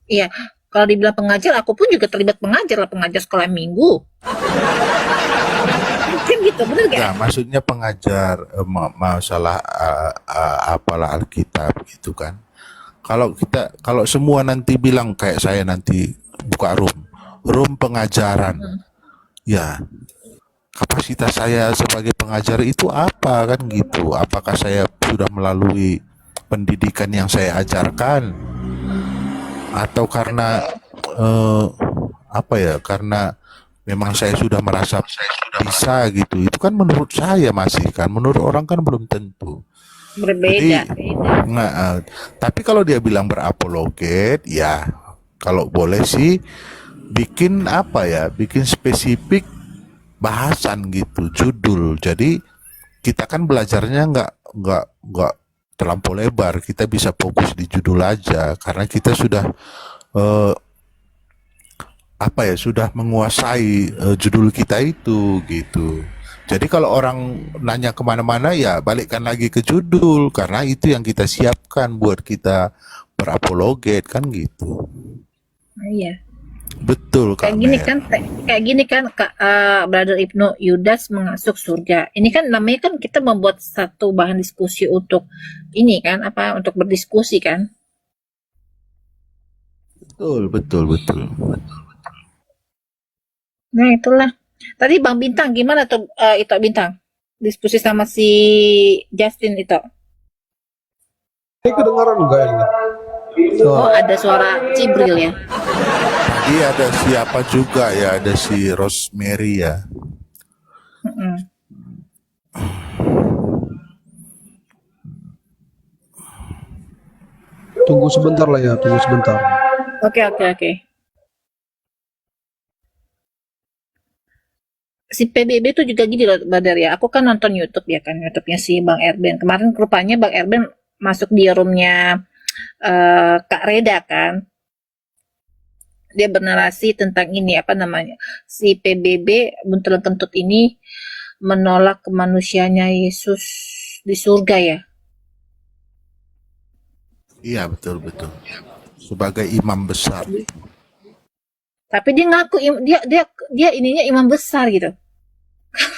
Iya, kalau dibilang pengajar, aku pun juga terlibat pengajar lah, pengajar sekolah minggu. Kan gitu, bener gak? Enggak, maksudnya pengajar masalah apalah Alkitab gitu kan. Kalau semua nanti bilang kayak saya nanti buka room pengajaran, Mm-mm. ya kapasitas saya sebagai pengajar itu apa kan gitu? Apakah saya sudah melalui pendidikan yang saya ajarkan atau karena eh, apa ya? Karena memang saya sudah merasa bisa gitu. Itu kan menurut saya masih kan, menurut orang kan belum tentu. Berbeda. Jadi nggak, tapi kalau dia bilang berapologet, ya kalau boleh sih bikin apa ya, bikin spesifik bahasan gitu, judul. Jadi kita kan belajarnya nggak terlampau lebar, kita bisa fokus di judul aja karena kita sudah eh, apa ya, sudah menguasai judul kita itu gitu. Jadi kalau orang nanya kemana-mana ya balikkan lagi ke judul karena itu yang kita siapkan buat kita berapologet kan gitu. Nah, iya. Betul Kak Kayak gini Mer. kan, kayak gini kan, Kak, Brother Ibnu, Yudas masuk surga. Ini kan namanya kan kita membuat satu bahan diskusi untuk ini kan, apa, untuk berdiskusi kan. Betul, betul, betul. Nah, itulah. Tadi Bang Bintang gimana tuh, itu Bintang? Diskusi sama si Justin itu. Ini kedengaran enggak ini? Oh, Suara. ada suara Cibril ya. Tadi ada siapa juga ya, ada si Rosemary ya. Mm-mm. Tunggu sebentar lah ya, tunggu sebentar. Oke, oke, oke. Si PBB tuh juga gini loh, Badar ya. Aku kan nonton YouTube ya kan, YouTube-nya si Bang Erben. Kemarin rupanya Bang Erben masuk di room-nya Kak Reda kan. Dia bernarasi tentang ini apa namanya? Si PBB buntelan kentut ini menolak kemanusiaannya Yesus di surga ya. Iya, betul, betul. Sebagai imam besar. Tapi dia ngaku dia dia dia ininya imam besar gitu.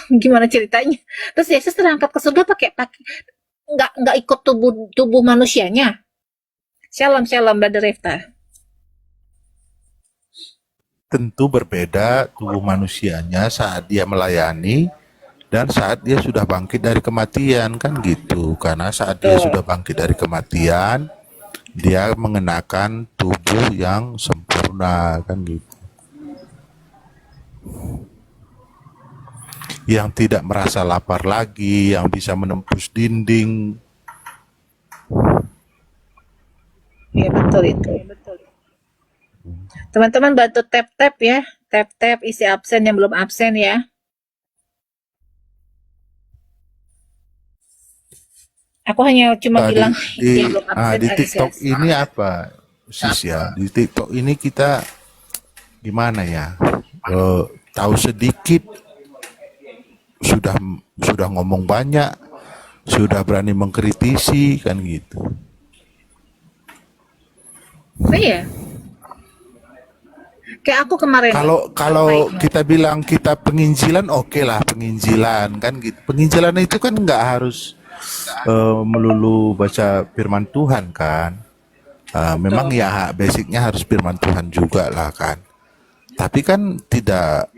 Gimana ceritanya? Terus Yesus terangkat ke surga pakai pakai nggak ikut tubuh tubuh manusianya. Shalom shalom Brother Refta. Tentu berbeda tubuh manusianya saat dia melayani dan saat dia sudah bangkit dari kematian kan gitu. Karena saat dia Tuh. sudah bangkit dari kematian, dia mengenakan tubuh yang sempurna kan gitu. Yang tidak merasa lapar lagi, yang bisa menembus dinding. Ya betul itu. Teman-teman bantu tap-tap ya. Tap-tap isi absen yang belum absen ya. Aku hanya cuma Di bilang di yang belum absen di aja. TikTok ini apa sis ya? Di TikTok ini kita gimana ya? Eh, tahu sedikit, sudah sudah ngomong banyak, sudah berani mengkritisi kan gitu. Oh iya, kayak aku kemarin Kalau Pak kalau Ibnu. kita bilang kita penginjilan, oke lah penginjilan kan gitu. Penginjilan itu kan nggak harus melulu baca firman Tuhan kan. Memang Betul. ya basicnya harus firman Tuhan juga lah kan. Tapi kan tidak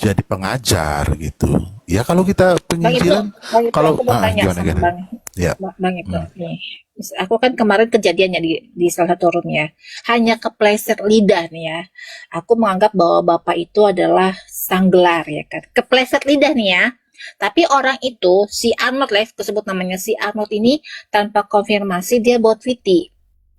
jadi pengajar gitu. Ya kalau kita Ibnu, penginjilan, Bang Ibnu kalau aku mau tanya gimana sama gimana? Ya, Bang Ibnu nih. Aku kan kemarin kejadiannya di salah satu room ya. Hanya kepleset lidah nih ya. Aku menganggap bahwa Bapak itu adalah sang gelar ya kan. Kepleset lidah nih ya. Tapi orang itu, si Arnold lah, tersebut namanya si Arnold ini tanpa konfirmasi dia buat VT.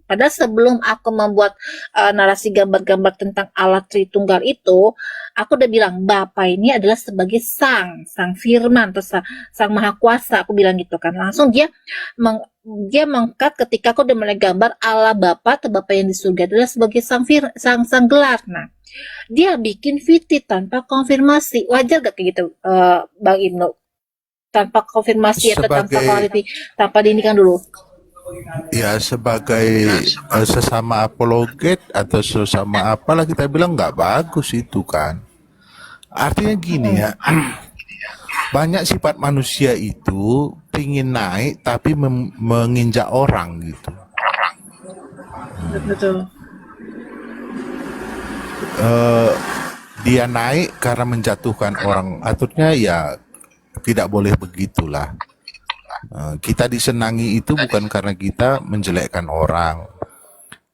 Padahal sebelum aku membuat narasi gambar-gambar tentang Allah Tritunggal itu, aku udah bilang Bapak ini adalah sebagai sang firman atau sang maha kuasa, aku bilang gitu kan. Langsung dia mengkat ketika aku udah mulai gambar Allah Bapa atau Bapa yang di surga adalah sebagai sang gelar. Nah, dia bikin VT tanpa konfirmasi. Wajar gak kayak gitu, Bang Ibnu? Tanpa konfirmasi atau tanpa sebagai klarifikasi, tanpa diindikan dulu. Ya sebagai sesama apologet atau sesama apalah kita bilang nggak bagus itu kan. Artinya gini ya, banyak sifat manusia itu pingin naik tapi menginjak orang gitu. Betul. Dia naik karena menjatuhkan orang. Aturnya ya tidak boleh begitulah. Kita disenangi itu bukan karena kita menjelekkan orang.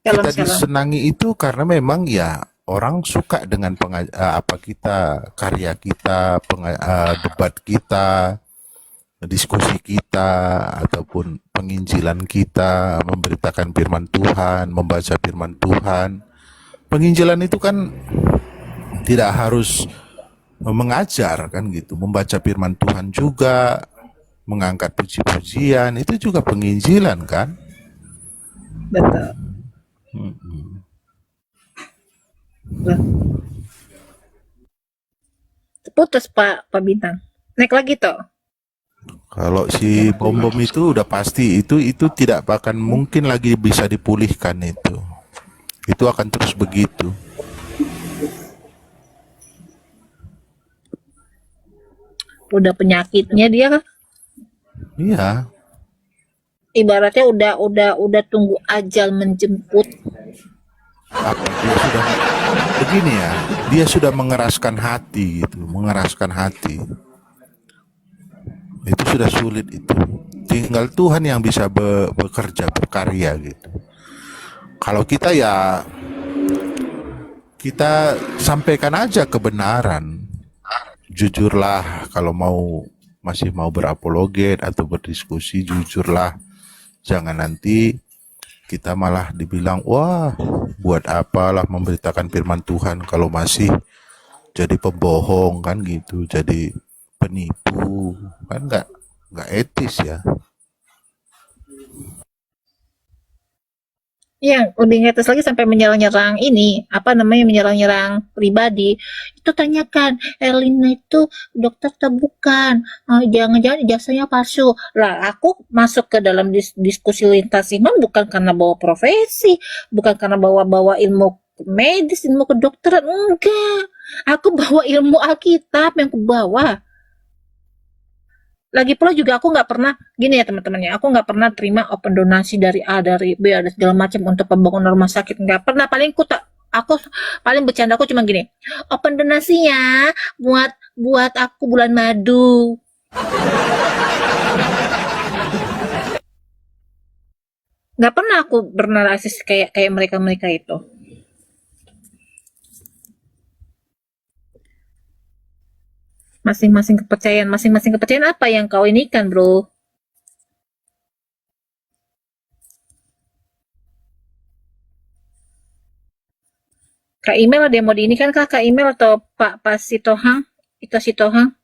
Salam, Kita salam. disenangi itu karena memang ya orang suka dengan apa kita, karya kita, debat kita, diskusi kita, ataupun penginjilan kita, memberitakan firman Tuhan, membaca firman Tuhan. Penginjilan itu kan tidak harus mengajar kan gitu, membaca firman Tuhan juga, mengangkat puji-pujian itu juga penginjilan kan. Betul. Putus Pak Bintang. Naik lagi toh. Kalau si bom-bom itu udah pasti itu tidak akan mungkin lagi bisa dipulihkan itu. Itu akan terus begitu. Udah penyakitnya dia kan. Iya, Ibaratnya udah tunggu ajal menjemput. apa dia sudah begini ya, dia sudah mengeraskan hati gitu, mengeraskan hati. Itu sudah sulit itu. Tinggal Tuhan yang bisa bekerja, berkarya gitu. Kalau kita ya kita sampaikan aja kebenaran. Jujurlah kalau masih mau berapologet atau berdiskusi, jujurlah. Jangan nanti kita malah dibilang, wah buat apalah memberitakan firman Tuhan kalau masih jadi pembohong kan gitu, jadi penipu kan, nggak etis ya. Yang lebih ngetes lagi sampai menyerang-nyerang ini, apa namanya, menyerang-nyerang pribadi. Itu tanyakan, Elina itu dokter atau bukan? Jangan-jangan ijazahnya palsu. Lah, aku masuk ke dalam diskusi lintas iman bukan karena bawa profesi, bukan karena bawa ilmu medis, ilmu kedokteran, enggak. Aku bawa ilmu Alkitab yang aku bawa. Lagi pula juga aku nggak pernah gini ya teman-teman ya, aku nggak pernah terima open donasi dari A dari B ada segala macam untuk pembangunan rumah sakit, nggak pernah. Aku paling bercanda aku cuma gini, open donasinya buat aku bulan madu. Nggak pernah aku bernarasi kayak mereka itu. Masing-masing kepercayaan apa yang kau inikan, bro? Kak email ada yang mau diinikan kah? Kak email atau Pak Sitohang? Ito Sitohang?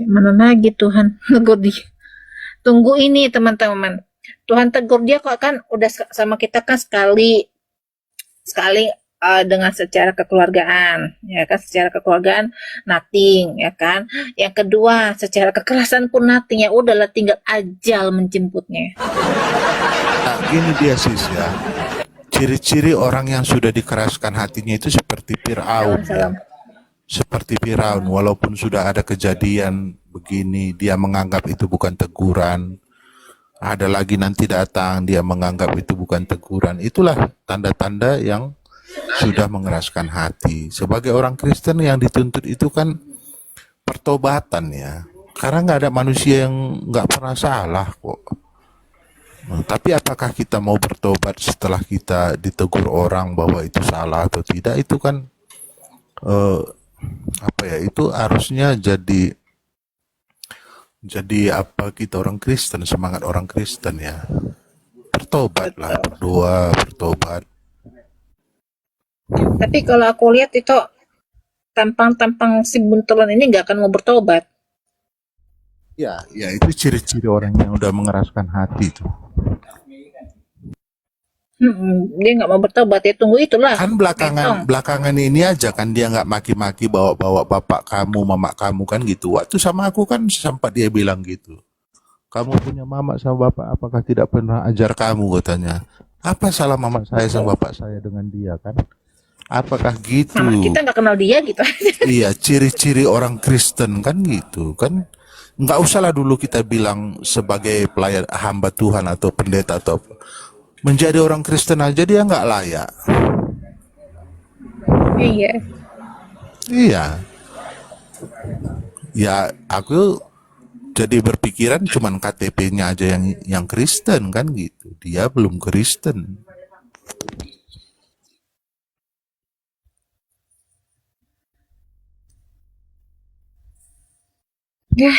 Mana lagi Tuhan negur dia. Tunggu ini teman-teman. Tuhan tegur dia kok kan udah sama kita kan sekali dengan secara kekeluargaan, ya kan, secara kekeluargaan nothing, ya kan. Yang kedua, secara kekerasan pun nothing, ya udahlah tinggal ajal menjemputnya. Nah, gini dia sis ya. Ciri-ciri orang yang sudah dikeraskan hatinya itu seperti Firaun ya. Salam-salam. Seperti Firaun, walaupun sudah ada kejadian begini, dia menganggap itu bukan teguran. Ada lagi nanti datang, dia menganggap itu bukan teguran. Itulah tanda-tanda yang sudah mengeraskan hati. Sebagai orang Kristen yang dituntut itu kan pertobatan ya. Karena nggak ada manusia yang nggak pernah salah kok. Nah, tapi apakah kita mau bertobat setelah kita ditegur orang bahwa itu salah atau tidak? Itu kan apa ya? Itu harusnya jadi apa, kita orang Kristen, semangat orang Kristen ya. Bertobatlah, berdoa, bertobat. Tapi kalau aku lihat itu tampang-tampang si buntelan ini nggak akan mau bertobat. Ya, itu ciri-ciri orang yang udah mengeraskan hati itu. Dia nggak mau bertobat ya, tunggu itulah Kan mentong. belakangan ini aja kan dia nggak maki-maki bawa-bawa bapak kamu, mama kamu kan gitu. Waktu sama aku kan sempat dia bilang gitu. Kamu punya mama sama bapak, apakah tidak pernah ajar kamu katanya. Apa salah mama saya sama bapak saya dengan dia kan? Apakah gitu? Mama kita nggak kenal dia gitu. Iya, ciri-ciri orang Kristen kan gitu kan. Nggak usahlah dulu kita bilang sebagai pelayan hamba Tuhan atau pendeta atau apa. Menjadi orang Kristen aja dia nggak layak. Iya. Iya, ya aku jadi berpikiran cuman KTP-nya aja yang Kristen kan gitu. Dia belum Kristen. Ya,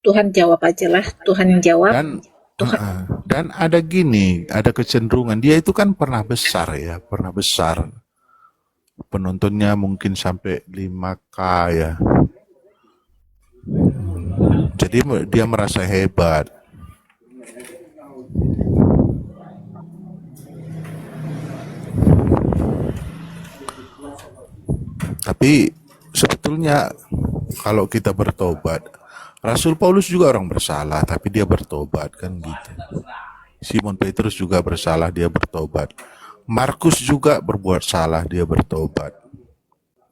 Tuhan jawab aja lah. Tuhan yang jawab. Dan Tuhan. dan ada gini, ada kecenderungan dia itu kan pernah besar ya, pernah besar. Penontonnya mungkin sampai 5K ya. Jadi dia merasa hebat. Tapi sebetulnya kalau kita bertobat, Rasul Paulus juga orang bersalah, tapi dia bertobat kan gitu. Simon Petrus juga bersalah, dia bertobat. Markus juga berbuat salah, dia bertobat.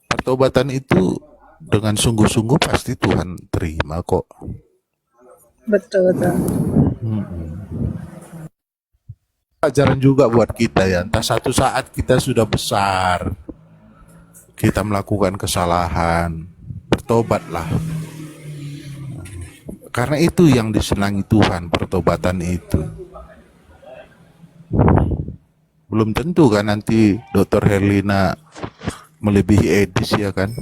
Pertobatan itu dengan sungguh-sungguh pasti Tuhan terima kok. Betul, betul. Pelajaran juga buat kita ya, entah satu saat kita sudah besar, kita melakukan kesalahan, bertobatlah. Karena itu yang disenangi Tuhan, pertobatan itu. Belum tentu kan nanti Dr. Herlina melebihi Edis ya kan?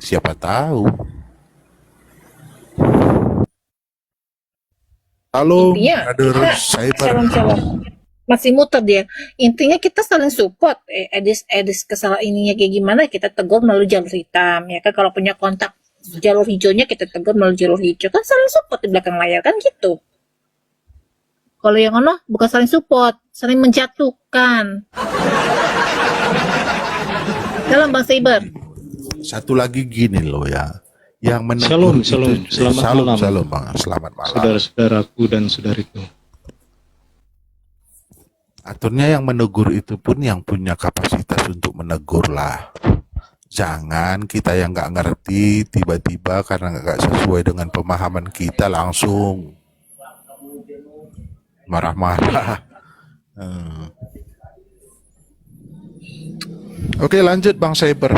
Siapa tahu. Halo, Intinya Brother kita Cyber. shalom. Masih muter dia. Intinya kita saling support. Edis kesalahan ininya kayak gimana, kita tegur melalui jalur hitam. Ya kan, kalau punya kontak jalur hijaunya kita tegur melalui jalur hijau. Kan saling support di belakang layar kan gitu. Kalau yang ono bukan saling support, saling menjatuhkan. Dalam Bang Saber. Satu lagi gini loh ya. Yang menegur Shalom, itu, shalom. Selamat malam. Shalom, Bang. Selamat malam. Saudara-saudaraku dan saudariku. Aturnya yang menegur itu pun yang punya kapasitas untuk menegur lah. Jangan kita yang nggak ngerti tiba-tiba karena nggak sesuai dengan pemahaman kita langsung marah-marah. Oke, lanjut Bang Cyber.